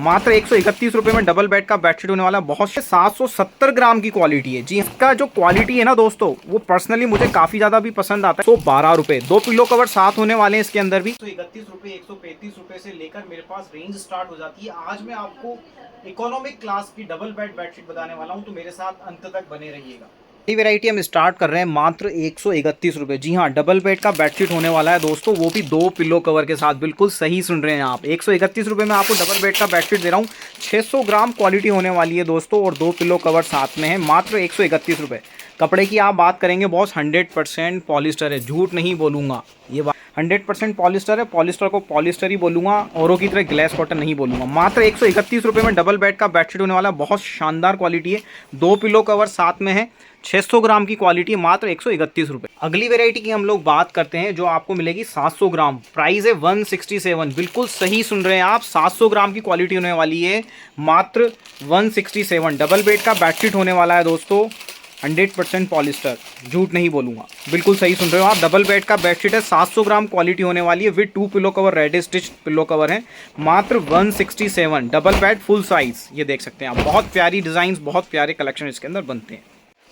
मात्र 131 रुपए में डबल बेड का बेडशीट होने वाला है। बहुत 770 ग्राम की क्वालिटी है जी। इसका जो क्वालिटी है ना दोस्तों, वो पर्सनली मुझे काफी ज्यादा भी पसंद आता है। 112 रुपए, 2 पिलो कवर साथ होने वाले हैं इसके अंदर भी। 131 रुपए, 135 रुपए से लेकर मेरे पास रेंज स्टार्ट हो जाती है। आज मैं आपको इकोनॉमिक क्लास की डबल बेड बेडशीट बताने वाला हूँ, तो मेरे साथ अंत तक बने रहिएगा। ये वैरायटी हम स्टार्ट कर रहे हैं मात्र 131 रुपए। जी हाँ, डबल बेड का बेडशीट होने वाला है दोस्तों, वो भी 2 पिलो कवर के साथ। बिल्कुल सही सुन रहे हैं आप, 131 रुपए में आपको डबल बेड का बेडशीट दे रहा हूँ। 600 ग्राम क्वालिटी होने वाली है दोस्तों, और 2 पिलो कवर साथ में है। मात्र 131 रुपए। कपड़े की आप बात करेंगे बॉस, 100% पॉलिस्टर है, झूठ नहीं बोलूँगा। ये 100% पॉलिस्टर है, पॉलिस्टर को पॉलिस्टर ही बोलूँगा, औरों की तरह ग्लास कॉटन नहीं बोलूँगा। मात्र 131 रुपये में डबल बेड का बेडशीट होने वाला है। बहुत शानदार क्वालिटी है, 2 पिलो कवर साथ में है, 600 ग्राम की क्वालिटी है, मात्र 131 रुपये। अगली वेराइटी की हम लोग बात करते हैं, जो आपको मिलेगी 700 ग्राम। प्राइस है 167। बिल्कुल सही सुन रहे हैं आप, 700 ग्राम की क्वालिटी होने वाली है, मात्र 167। डबल बेड का बेडशीट होने वाला है दोस्तों, 100% पॉलिस्टर, झूठ नहीं बोलूँगा। बिल्कुल सही सुन रहे हो आप, डबल बेड का बेडशीट है, 700 ग्राम क्वालिटी होने वाली है, with 2 pillow cover, red stitch pillow cover है, मात्र 167। डबल बेड फुल साइज, ये देख सकते हैं आप। बहुत प्यारी डिज़ाइंस, बहुत प्यारे कलेक्शन इसके अंदर बनते हैं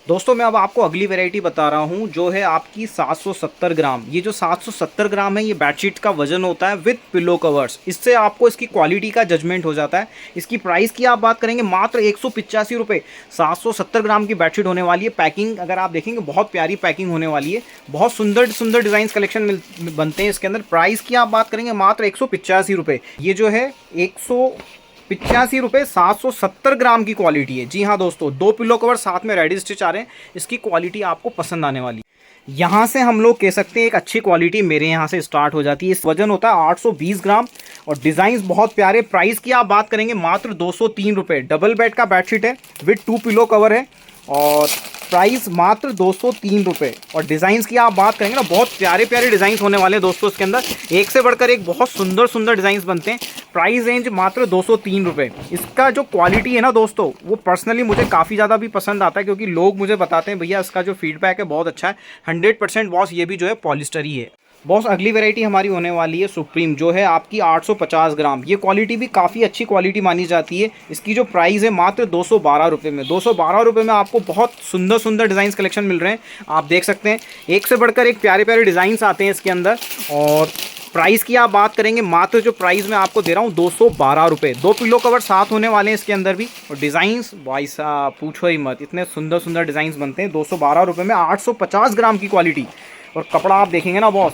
दोस्तों। मैं अब आपको अगली वैरायटी बता रहा हूँ, जो है आपकी 770 ग्राम। ये जो 770 ग्राम है, ये बेडशीट का वजन होता है विद पिलो कवर्स। इससे आपको इसकी क्वालिटी का जजमेंट हो जाता है। इसकी प्राइस की आप बात करेंगे, मात्र 185 रुपये। 770 ग्राम की बेडशीट होने वाली है। पैकिंग अगर आप देखेंगे, बहुत प्यारी पैकिंग होने वाली है। बहुत सुंदर सुंदर डिज़ाइन कलेक्शन बनते हैं इसके अंदर। प्राइस की आप बात करेंगे, मात्र 185 रुपये। ये जो है 185 रुपये, 770 ग्राम की क्वालिटी है। जी हाँ दोस्तों, 2 पिलो कवर साथ में रेडी स्टिच आ रहे हैं। इसकी क्वालिटी आपको पसंद आने वाली है। यहाँ से हम लोग कह सकते हैं एक अच्छी क्वालिटी मेरे यहाँ से स्टार्ट हो जाती है। इस वजन होता है 820 ग्राम, और डिज़ाइन बहुत प्यारे। प्राइस की आप बात करेंगे, मात्र 203 रुपये। डबल बेड का बेडशीट है, विद 2 पिलो कवर है, और प्राइस मात्र 203 रुपये। और डिज़ाइंस की आप बात करेंगे ना, बहुत प्यारे प्यारे डिज़ाइंस होने वाले हैं दोस्तों इसके अंदर। एक से बढ़कर एक बहुत सुंदर सुंदर डिज़ाइंस बनते हैं। प्राइस रेंज मात्र 203 रुपये। इसका जो क्वालिटी है ना दोस्तों, वो पर्सनली मुझे काफ़ी ज़्यादा भी पसंद आता है, क्योंकि लोग मुझे बताते हैं भैया इसका जो फीडबैक है बहुत अच्छा है। 100% बॉस, ये भी जो है पॉलिस्टर ही है बॉस। अगली वैरायटी हमारी होने वाली है सुप्रीम, जो है आपकी 850 ग्राम। ये क्वालिटी भी काफ़ी अच्छी क्वालिटी मानी जाती है। इसकी जो प्राइस है, मात्र 212 रुपये में। 212 रुपये में आपको बहुत सुंदर सुंदर डिज़ाइन कलेक्शन मिल रहे हैं। आप देख सकते हैं, एक से बढ़कर एक प्यारे प्यारे डिज़ाइंस आते हैं इसके अंदर। और प्राइस की आप बात करेंगे, मात्र जो प्राइस मैं आपको दे रहा हूँ 212 रुपये। 2 पिलो कवर साथ होने वाले हैं इसके अंदर भी। और डिज़ाइंस भाई साहब पूछो ही मत, इतने सुंदर सुंदर डिज़ाइंस बनते हैं। 212 रुपये में 850 ग्राम की क्वालिटी। और कपड़ा आप देखेंगे ना बॉस,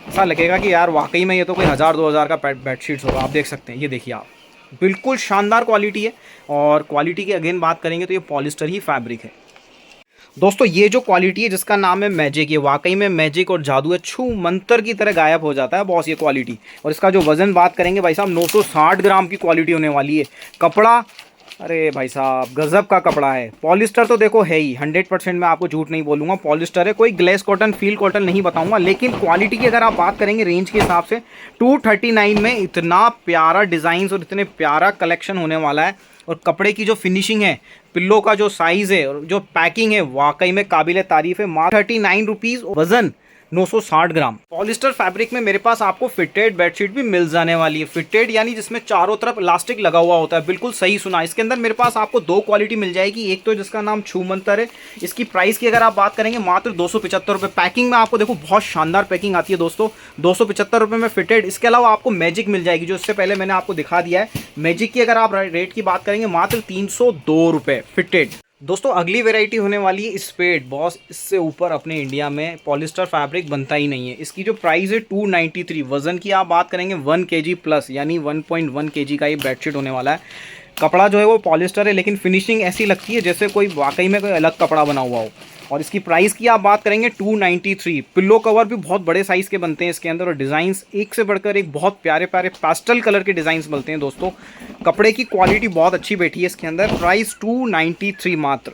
ऐसा लगेगा कि यार वाकई में ये तो कोई 1000-2000 का बेडशीट्स होगा। आप देख सकते हैं, ये देखिए आप, बिल्कुल शानदार क्वालिटी है। और क्वालिटी की अगेन बात करेंगे तो ये पॉलिस्टर ही फैब्रिक है दोस्तों। ये जो क्वालिटी है, जिसका नाम है मैजिक, ये वाकई में मैजिक और जादू है। छू मंतर की तरह गायब हो जाता है बॉस ये क्वालिटी। और इसका जो वज़न बात करेंगे भाई साहब, 960 ग्राम की क्वालिटी होने वाली है। कपड़ा, अरे भाई साहब गजब का कपड़ा है। पॉलिस्टर तो देखो है ही, 100% मैं आपको झूठ नहीं बोलूँगा, पॉलिस्टर है। कोई ग्लेस कॉटन, फील कॉटन नहीं बताऊँगा। लेकिन क्वालिटी की अगर आप बात करेंगे रेंज के हिसाब से, 239 में इतना प्यारा डिज़ाइन और इतने प्यारा कलेक्शन होने वाला है। और कपड़े की जो फिनिशिंग है, पिल्लो का जो साइज़ है, और जो पैकिंग है, वाकई में काबिल तारीफ़ है। मात्र 39 रुपीज़, वज़न 960 ग्राम। पॉलिस्टर फैब्रिक में मेरे पास आपको फिटेड बेडशीट भी मिल जाने वाली है। फिटेड यानी जिसमें चारों तरफ इलास्टिक लगा हुआ होता है। बिल्कुल सही सुना। इसके अंदर मेरे पास आपको 2 क्वालिटी मिल जाएगी। एक तो जिसका नाम छू मंतर है। इसकी प्राइस की अगर आप बात करेंगे, मात्र 275 रुपये। पैकिंग में आपको देखो बहुत शानदार पैकिंग आती है दोस्तों, 275 रुपये में फिटेड। इसके अलावा आपको मैजिक मिल जाएगी, जो इससे पहले मैंने आपको दिखा दिया है। मैजिक की अगर आप रेट की बात करेंगे, मात्र 302 रुपये फिटेड। दोस्तों अगली वैरायटी होने वाली है स्पेड बॉस। इससे ऊपर अपने इंडिया में पॉलिस्टर फैब्रिक बनता ही नहीं है। इसकी जो प्राइस है 293। वज़न की आप बात करेंगे 1 kg प्लस, यानी 1.1 kg का ये बेडशीट होने वाला है। कपड़ा जो है वो पॉलिस्टर है, लेकिन फिनिशिंग ऐसी लगती है जैसे कोई वाकई में कोई अलग कपड़ा बना हुआ हो। और इसकी प्राइस की आप बात करेंगे 293। पिल्लो कवर भी बहुत बड़े साइज़ के बनते हैं इसके अंदर। और डिज़ाइंस एक से बढ़कर एक बहुत प्यारे प्यारे पेस्टल कलर के डिज़ाइंस बनते हैं दोस्तों। कपड़े की क्वालिटी बहुत अच्छी बैठी है इसके अंदर। प्राइस 293 मात्र।